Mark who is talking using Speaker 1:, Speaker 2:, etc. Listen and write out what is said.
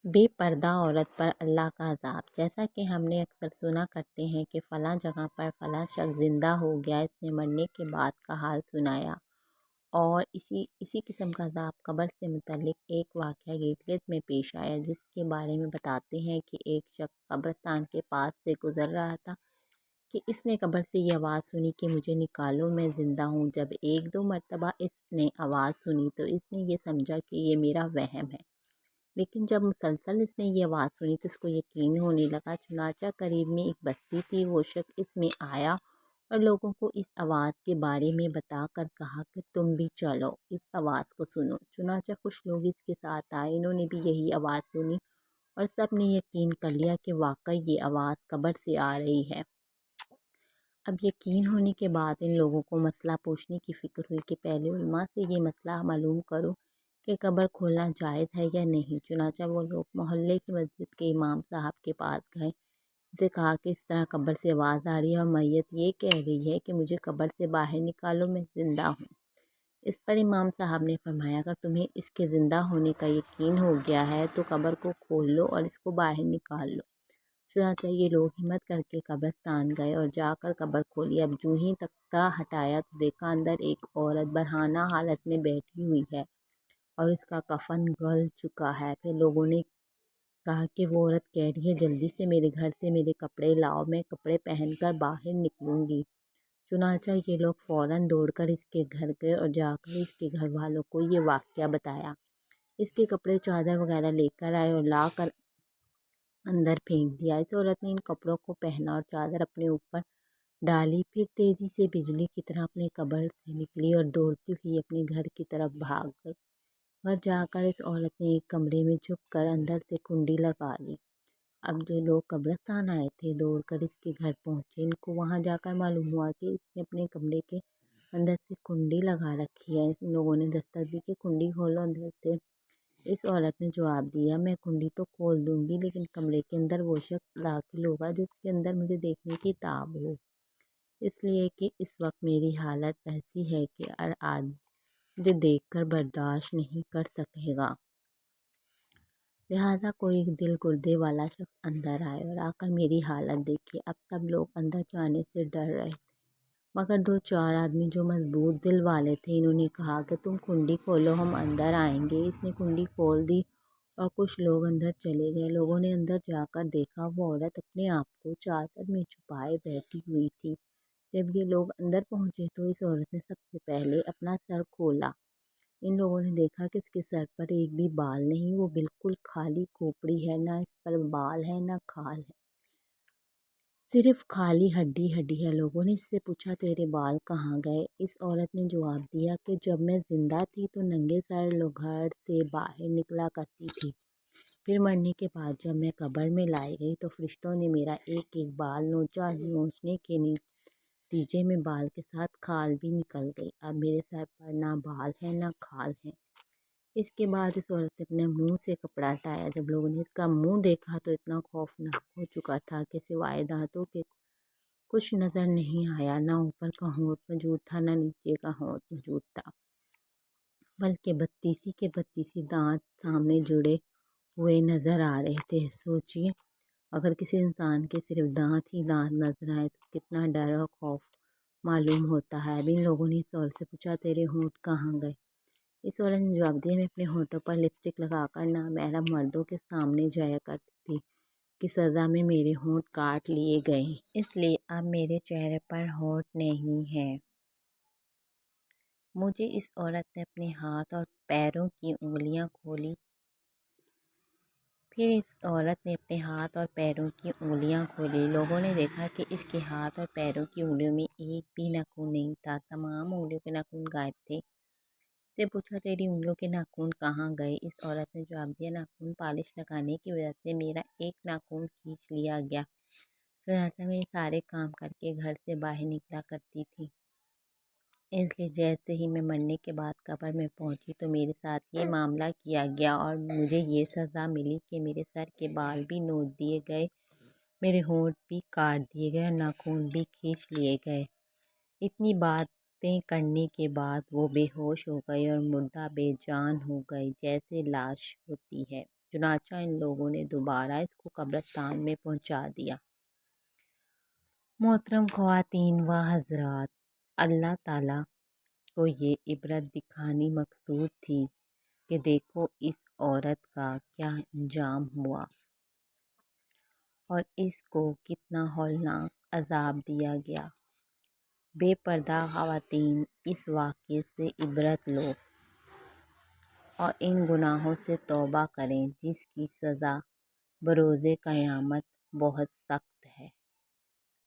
Speaker 1: بے پردہ عورت پر اللہ کا عذاب۔ جیسا کہ ہم نے اکثر سنا کرتے ہیں کہ فلاں جگہ پر فلاں شخص زندہ ہو گیا، اس نے مرنے کے بعد کا حال سنایا۔ اور اسی قسم کا عذاب قبر سے متعلق ایک واقعہ گلگت میں پیش آیا، جس کے بارے میں بتاتے ہیں کہ ایک شخص قبرستان کے پاس سے گزر رہا تھا کہ اس نے قبر سے یہ آواز سنی کہ مجھے نکالو، میں زندہ ہوں۔ جب ایک دو مرتبہ اس نے آواز سنی تو اس نے یہ سمجھا کہ یہ میرا وہم ہے، لیکن جب مسلسل اس نے یہ آواز سنی تو اس کو یقین ہونے لگا۔ چنانچہ قریب میں ایک بستی تھی، وہ شخص اس میں آیا اور لوگوں کو اس آواز کے بارے میں بتا کر کہا کہ تم بھی چلو، اس آواز کو سنو۔ چنانچہ کچھ لوگ اس کے ساتھ آئے، انہوں نے بھی یہی آواز سنی اور سب نے یقین کر لیا کہ واقعی یہ آواز قبر سے آ رہی ہے۔ اب یقین ہونے کے بعد ان لوگوں کو مسئلہ پوچھنے کی فکر ہوئی کہ پہلے علماء سے یہ مسئلہ معلوم کرو کہ قبر کھولنا جائز ہے یا نہیں۔ چنانچہ وہ لوگ محلے کی مسجد کے امام صاحب کے پاس گئے، اسے کہا کہ اس طرح قبر سے آواز آ رہی ہے اور میت یہ کہہ رہی ہے کہ مجھے قبر سے باہر نکالو، میں زندہ ہوں۔ اس پر امام صاحب نے فرمایا اگر تمہیں اس کے زندہ ہونے کا یقین ہو گیا ہے تو قبر کو کھول لو اور اس کو باہر نکال لو۔ چنانچہ یہ لوگ ہمت کر کے قبرستان گئے اور جا کر قبر کھولی۔ اب جو ہی تختہ ہٹایا تو دیکھا اندر ایک عورت برہنہ حالت میں بیٹھی ہوئی ہے اور اس کا کفن گل چکا ہے۔ پھر لوگوں نے کہا کہ وہ عورت کہہ رہی ہے جلدی سے میرے گھر سے میرے کپڑے لاؤ، میں کپڑے پہن کر باہر نکلوں گی۔ چنانچہ یہ لوگ فوراً دوڑ کر اس کے گھر گئے اور جا کر اس کے گھر والوں کو یہ واقعہ بتایا۔ اس کے کپڑے چادر وغیرہ لے کر آئے اور لا کر اندر پھینک دیا۔ اس عورت نے ان کپڑوں کو پہنا اور چادر اپنے اوپر ڈالی، پھر تیزی سے بجلی کی طرح اپنے قبر سے نکلی اور دوڑتی ہوئی اپنے گھر کی طرف بھاگ گئی۔ گھر جا کر اس عورت نے ایک کمرے میں چھپ کر اندر سے کنڈی لگا لی۔ اب جو لوگ قبرستان آئے تھے دوڑ کر اس کے گھر پہنچے۔ ان کو وہاں جا کر معلوم ہوا کہ اس نے اپنے کمرے کے اندر سے کنڈی لگا رکھی ہے۔ ان لوگوں نے دستک دی کہ کنڈی کھولو اندر سے۔ اس عورت نے جواب دیا میں کنڈی تو کھول دوں گی، لیکن کمرے کے اندر وہ شخص داخل ہوگا جس کے اندر مجھے دیکھنے کی تاب ہو، اس لیے کہ اس وقت میری حالت ایسی ہے کہ ہر آدمی مجھے دیکھ کر برداشت نہیں کر سکے گا، لہٰذا کوئی دل گردے والا شخص اندر آئے اور آ کر میری حالت دیکھے۔ اب سب لوگ اندر جانے سے ڈر رہے تھے، مگر دو چار آدمی جو مضبوط دل والے تھے انہوں نے کہا کہ تم کنڈی کھولو، ہم اندر آئیں گے۔ اس نے کنڈی کھول دی اور کچھ لوگ اندر چلے گئے۔ لوگوں نے اندر جا کر دیکھا وہ عورت اپنے آپ کو چادر میں چھپائے بیٹھی ہوئی تھی۔ جب یہ لوگ اندر پہنچے تو اس عورت نے سب سے پہلے اپنا سر کھولا۔ ان لوگوں نے دیکھا کہ اس کے سر پر ایک بھی بال نہیں، وہ بالکل خالی کھوپڑی ہے، نہ اس پر بال ہے نہ کھال ہے، صرف خالی ہڈی ہڈی ہے۔ لوگوں نے اس سے پوچھا تیرے بال کہاں گئے؟ اس عورت نے جواب دیا کہ جب میں زندہ تھی تو ننگے سر گھر سے باہر نکلا کرتی تھی، پھر مرنے کے بعد جب میں قبر میں لائی گئی تو فرشتوں نے میرا ایک ایک بال نوچا، نوچنے کے نتیجے میں بال کے ساتھ کھال بھی نکل گئی۔ اب میرے سر پر نہ بال ہے نہ کھال ہے۔ اس کے بعد اس عورت نے اپنے منہ سے کپڑا ہٹایا۔ جب لوگوں نے اس کا منہ دیکھا تو اتنا خوفناک ہو چکا تھا کہ سوائے دانتوں کے کچھ نظر نہیں آیا، نہ اوپر کا ہونٹ موجود تھا نہ نیچے کا ہونٹ موجود تھا، بلکہ بتیسی کے بتیسی دانت سامنے جڑے ہوئے نظر آ رہے تھے۔ سوچیے اگر کسی انسان کے صرف دانت ہی دانت نظر آئے تو کتنا ڈر اور خوف معلوم ہوتا ہے۔ اب ان لوگوں نے اس عورت سے پوچھا تیرے ہونٹ کہاں گئے؟ اس عورت نے جواب دیا میں اپنے ہونٹوں پر لپسٹک لگا کر نامحرم مردوں کے سامنے جایا کرتی تھی، کی سزا میں میرے ہونٹ کاٹ لیے گئے، اس لیے اب میرے چہرے پر ہونٹ نہیں ہے۔ مجھے اس عورت نے اپنے ہاتھ اور پیروں کی انگلیاں کھولی، پھر اس عورت نے اپنے ہاتھ اور پیروں کی انگلیاں کھولی۔ لوگوں نے دیکھا کہ اس کے ہاتھ اور پیروں کی انگلیوں میں ایک بھی ناخن نہیں تھا، تمام انگلیوں کے ناخن غائب تھے۔ سے پوچھا تیری انگلیوں کے ناخن کہاں گئے؟ اس عورت نے جواب دیا ناخن پالش لگانے کی وجہ سے میرا ایک ناخن کھینچ لیا گیا، چنانچہ میں یہ سارے کام کر کے گھر سے باہر نکلا کرتی تھی، اس لیے جیسے ہی میں مرنے کے بعد قبر میں پہنچی تو میرے ساتھ یہ معاملہ کیا گیا اور مجھے یہ سزا ملی کہ میرے سر کے بال بھی نوچ دیے گئے، میرے ہونٹ بھی کاٹ دیے گئے اور ناخن بھی کھینچ لیے گئے۔ اتنی باتیں کرنے کے بعد وہ بے ہوش ہو گئی اور مردہ بے جان ہو گئی، جیسے لاش ہوتی ہے چنانچہ ان لوگوں نے دوبارہ اس کو قبرستان میں پہنچا دیا۔ محترم خواتین و حضرات، اللہ تعالیٰ کو یہ عبرت دکھانی مقصود تھی کہ دیکھو اس عورت کا کیا انجام ہوا اور اس کو کتنا ہولناک عذاب دیا گیا۔ بے پردہ خواتین، اس واقعے سے عبرت لو اور ان گناہوں سے توبہ کریں جس کی سزا بروز قیامت بہت سخت ہے۔